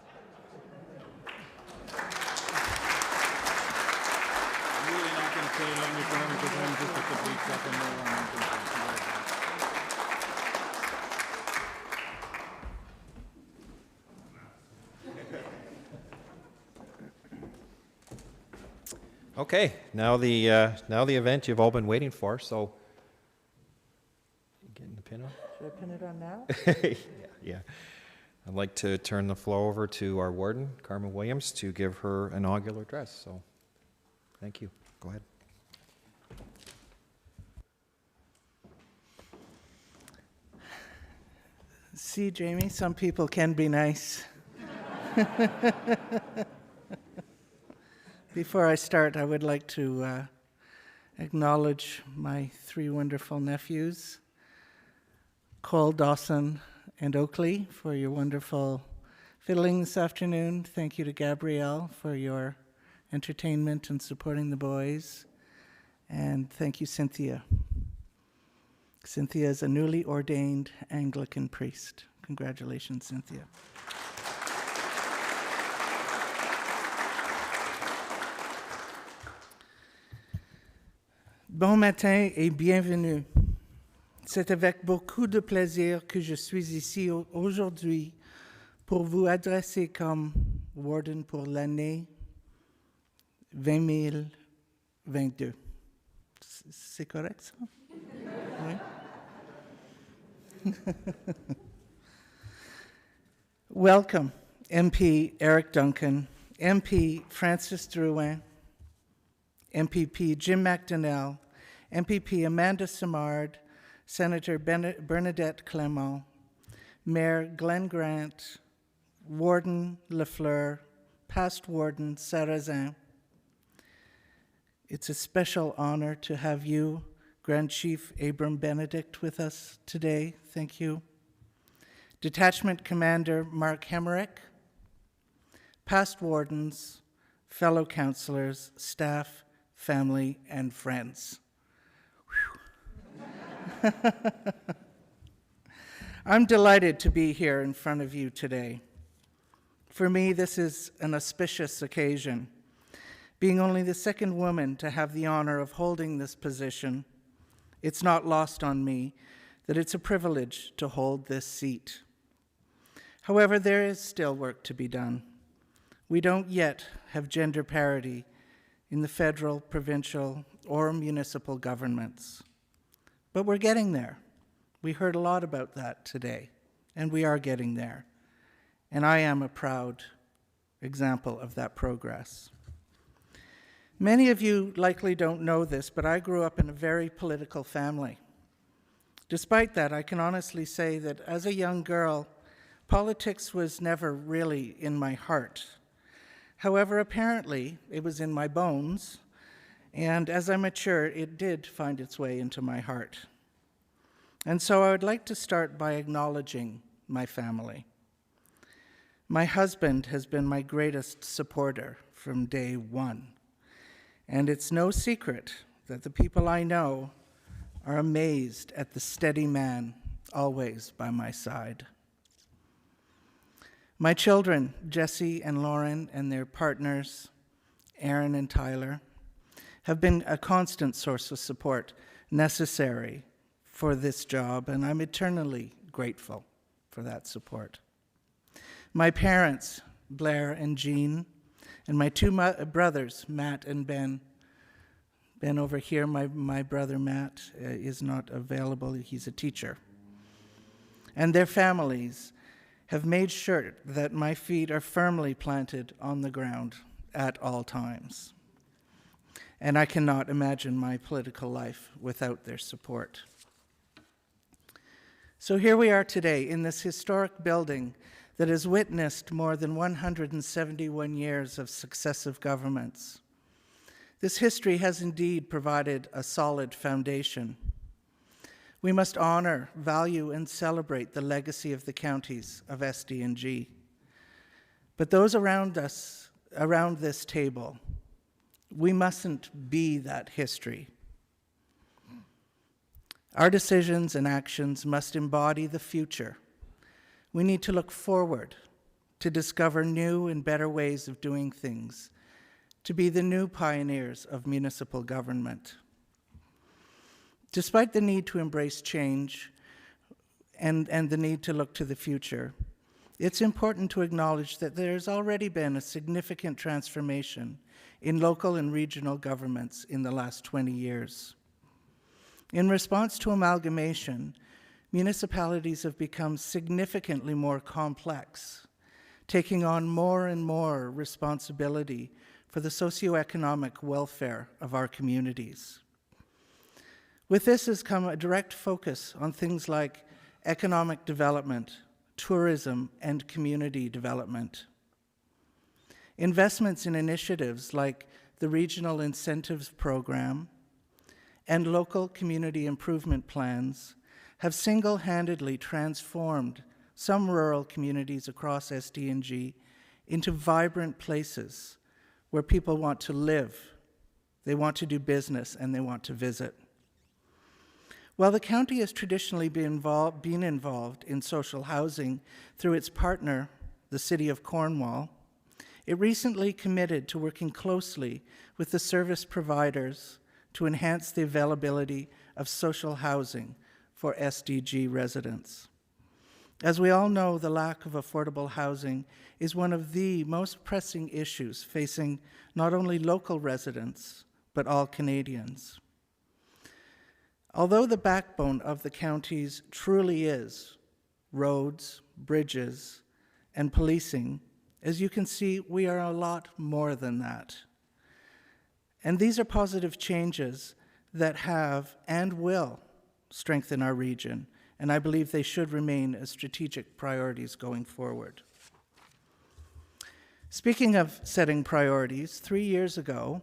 Okay, now the event you've all been waiting for. So, you getting the pin on? Should I pin it on now? Yeah. I'd like to turn the floor over to our warden, Karma Williams, to give her inaugural address. So, thank you. Go ahead. See, Jamie, some people can be nice. Before I start, I would like to acknowledge my three wonderful nephews, Cole, Dawson, and Oakley, for your wonderful fiddling this afternoon. Thank you to Gabrielle for your entertainment and supporting the boys. And thank you, Cynthia. Cynthia is a newly ordained Anglican priest. Congratulations, Cynthia. Bon matin et bienvenue. C'est avec beaucoup de plaisir que je suis ici aujourd'hui pour vous adresser comme Warden pour l'année 2022. C'est correct, ça? Oui? Welcome, MP Eric Duncan, MP Francis Drouin, MPP Jim McDonnell, MPP Amanda Simard, Senator Bernadette Clement, Mayor Glenn Grant, Warden Lafleur, past Warden Sarrazin. It's a special honor to have you, Grand Chief Abram Benedict, with us today. Thank you. Detachment Commander Mark Hemerick, past wardens, fellow councillors, staff, family, and friends. I'm delighted to be here in front of you today. For me, this is an auspicious occasion. Being only the second woman to have the honor of holding this position, it's not lost on me that it's a privilege to hold this seat. However, there is still work to be done. We don't yet have gender parity in the federal, provincial, or municipal governments. But we're getting there. We heard a lot about that today, and we are getting there. And I am a proud example of that progress. Many of you likely don't know this, but I grew up in a very political family. Despite that, I can honestly say that as a young girl, politics was never really in my heart. However, apparently, it was in my bones, and as I matured, it did find its way into my heart. And so I would like to start by acknowledging my family. My husband has been my greatest supporter from day one. And it's no secret that the people I know are amazed at the steady man always by my side. My children, Jesse and Lauren, and their partners, Aaron and Tyler, have been a constant source of support necessary for this job, and I'm eternally grateful for that support. My parents, Blair and Jean, and my two brothers, Matt and Ben. Ben over here, my brother Matt is not available, he's a teacher. And their families have made sure that my feet are firmly planted on the ground at all times. And I cannot imagine my political life without their support. So here we are today in this historic building that has witnessed more than 171 years of successive governments. This history has indeed provided a solid foundation. We must honor, value, and celebrate the legacy of the counties of SD&G. But those around us, around this table, we mustn't be that history. Our decisions and actions must embody the future. We need to look forward to discover new and better ways of doing things, to be the new pioneers of municipal government. Despite the need to embrace change and the need to look to the future, it's important to acknowledge that there's already been a significant transformation in local and regional governments in the last 20 years. In response to amalgamation, municipalities have become significantly more complex, taking on more and more responsibility for the socioeconomic welfare of our communities. With this has come a direct focus on things like economic development, tourism, and community development. Investments in initiatives like the Regional Incentives Program and local community improvement plans have single-handedly transformed some rural communities across SD&G into vibrant places where people want to live, they want to do business, and they want to visit. While the county has traditionally been involved in social housing through its partner, the City of Cornwall, it recently committed to working closely with the service providers to enhance the availability of social housing for SDG residents. As we all know, the lack of affordable housing is one of the most pressing issues facing not only local residents, but all Canadians. Although the backbone of the counties truly is roads, bridges, and policing, as you can see, we are a lot more than that. And these are positive changes that have and will strengthen our region, and I believe they should remain as strategic priorities going forward. Speaking of setting priorities, 3 years ago,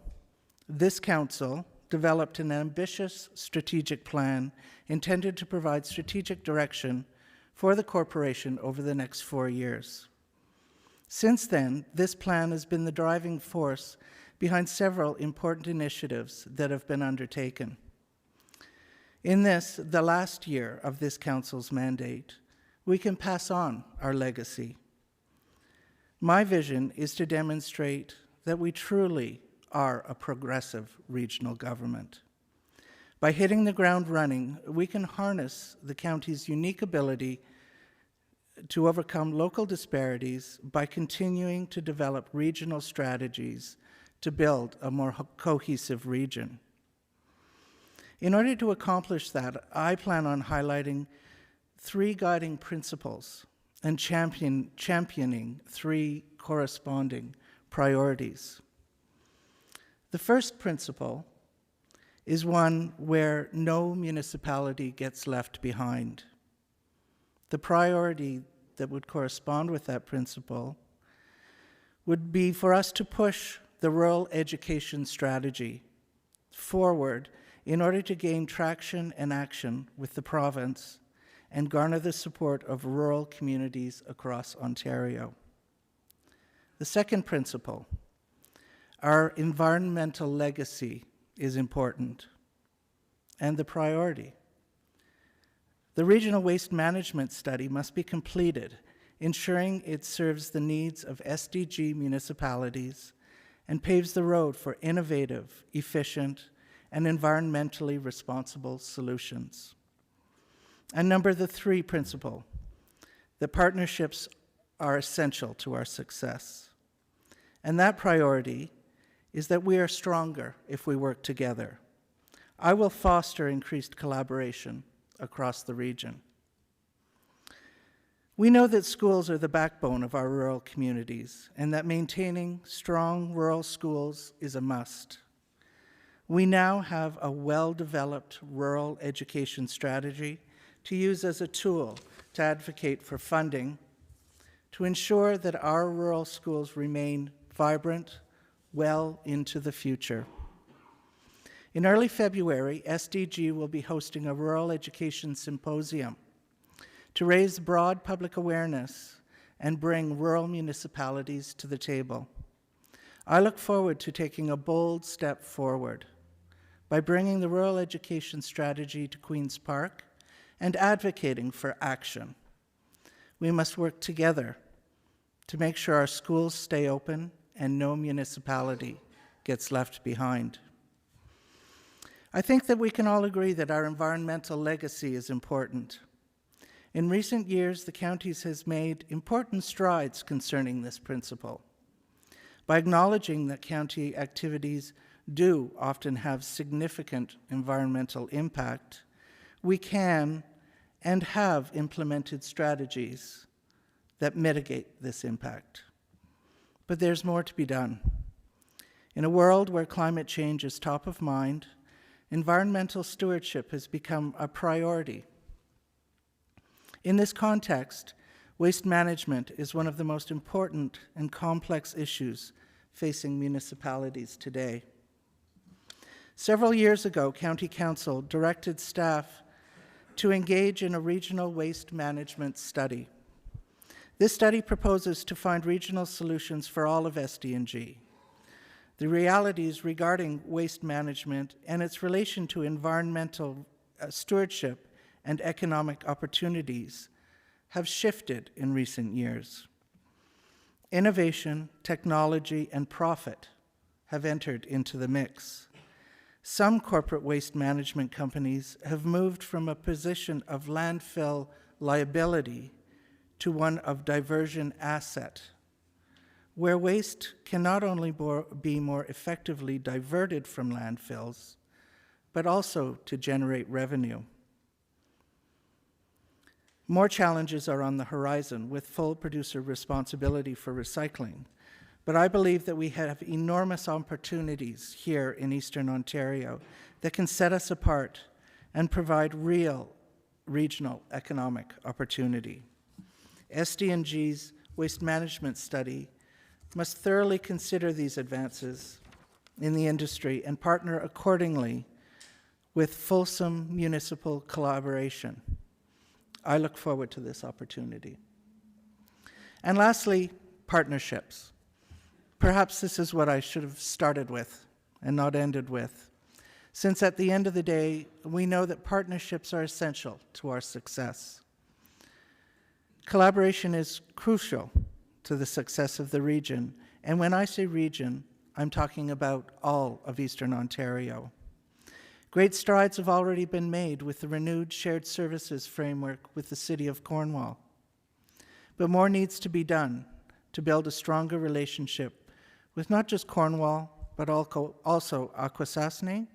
this council developed an ambitious strategic plan intended to provide strategic direction for the corporation over the next 4 years. Since then, this plan has been the driving force behind several important initiatives that have been undertaken. In this, the last year of this Council's mandate, we can pass on our legacy. My vision is to demonstrate that we truly are a progressive regional government. By hitting the ground running, we can harness the county's unique ability to overcome local disparities by continuing to develop regional strategies to build a more cohesive region. In order to accomplish that, I plan on highlighting 3 guiding principles and championing 3 corresponding priorities. The first principle is one where no municipality gets left behind. The priority that would correspond with that principle would be for us to push the rural education strategy forward in order to gain traction and action with the province and garner the support of rural communities across Ontario. The second principle, our environmental legacy, is important, and the priority. The regional waste management study must be completed, ensuring it serves the needs of SDG municipalities and paves the road for innovative, efficient, and environmentally responsible solutions. And the 3 principle, the partnerships are essential to our success. And that priority is that we are stronger if we work together. I will foster increased collaboration across the region. We know that schools are the backbone of our rural communities and that maintaining strong rural schools is a must. We now have a well-developed rural education strategy to use as a tool to advocate for funding to ensure that our rural schools remain vibrant well into the future. In early February, SDG will be hosting a rural education symposium to raise broad public awareness and bring rural municipalities to the table. I look forward to taking a bold step forward by bringing the rural education strategy to Queen's Park and advocating for action. We must work together to make sure our schools stay open and no municipality gets left behind. I think that we can all agree that our environmental legacy is important. In recent years, the county has made important strides concerning this principle. By acknowledging that county activities do often have significant environmental impact, we can and have implemented strategies that mitigate this impact. But there's more to be done. In a world where climate change is top of mind, environmental stewardship has become a priority. In this context, waste management is one of the most important and complex issues facing municipalities today. Several years ago, County Council directed staff to engage in a regional waste management study. This study proposes to find regional solutions for all of SD&G. The realities regarding waste management and its relation to environmental stewardship and economic opportunities have shifted in recent years. Innovation, technology, and profit have entered into the mix. Some corporate waste management companies have moved from a position of landfill liability to one of diversion asset, where waste can not only be more effectively diverted from landfills, but also to generate revenue. More challenges are on the horizon with full producer responsibility for recycling, but I believe that we have enormous opportunities here in Eastern Ontario that can set us apart and provide real regional economic opportunity. SD&G's waste management study must thoroughly consider these advances in the industry and partner accordingly with fulsome municipal collaboration. I look forward to this opportunity. And lastly, partnerships. Perhaps this is what I should have started with and not ended with, since at the end of the day, we know that partnerships are essential to our success. Collaboration is crucial to the success of the region, and when I say region, I'm talking about all of Eastern Ontario. Great strides have already been made with the renewed shared services framework with the City of Cornwall. But more needs to be done to build a stronger relationship with not just Cornwall, but also Akwesasne,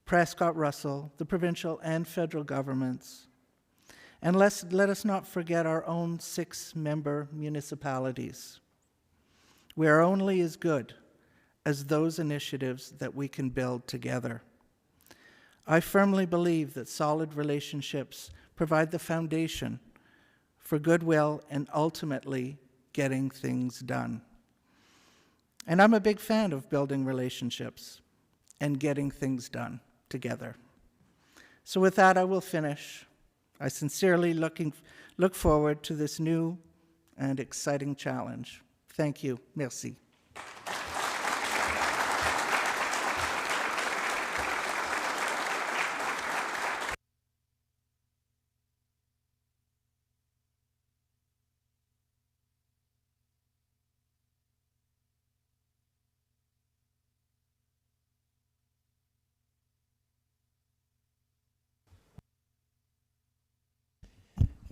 Prescott Russell, the provincial and federal governments. And let us not forget our own 6-member municipalities. We are only as good as those initiatives that we can build together. I firmly believe that solid relationships provide the foundation for goodwill and ultimately getting things done. And I'm a big fan of building relationships and getting things done together. So with that, I will finish. I sincerely look forward to this new and exciting challenge. Thank you. Merci.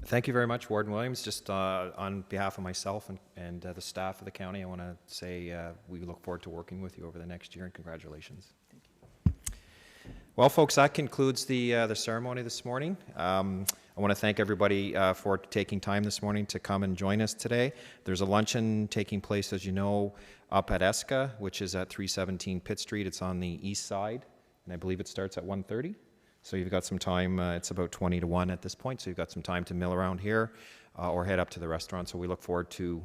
Thank you very much, Warden Williams. Just on behalf of myself and the staff of the county, I want to say we look forward to working with you over the next year, and congratulations. Thank you. Well, folks, that concludes the ceremony this morning. I want to thank everybody for taking time this morning to come and join us today. There's a luncheon taking place, as you know, up at ESCA, which is at 317 Pitt Street. It's on the east side, and I believe it starts at 1:30. So you've got some time, it's about 20 to 1 at this point, so you've got some time to mill around here or head up to the restaurant. So we look forward to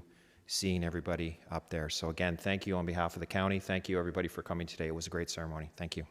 seeing everybody up there. So again, thank you on behalf of the county. Thank you everybody for coming today. It was a great ceremony. Thank you.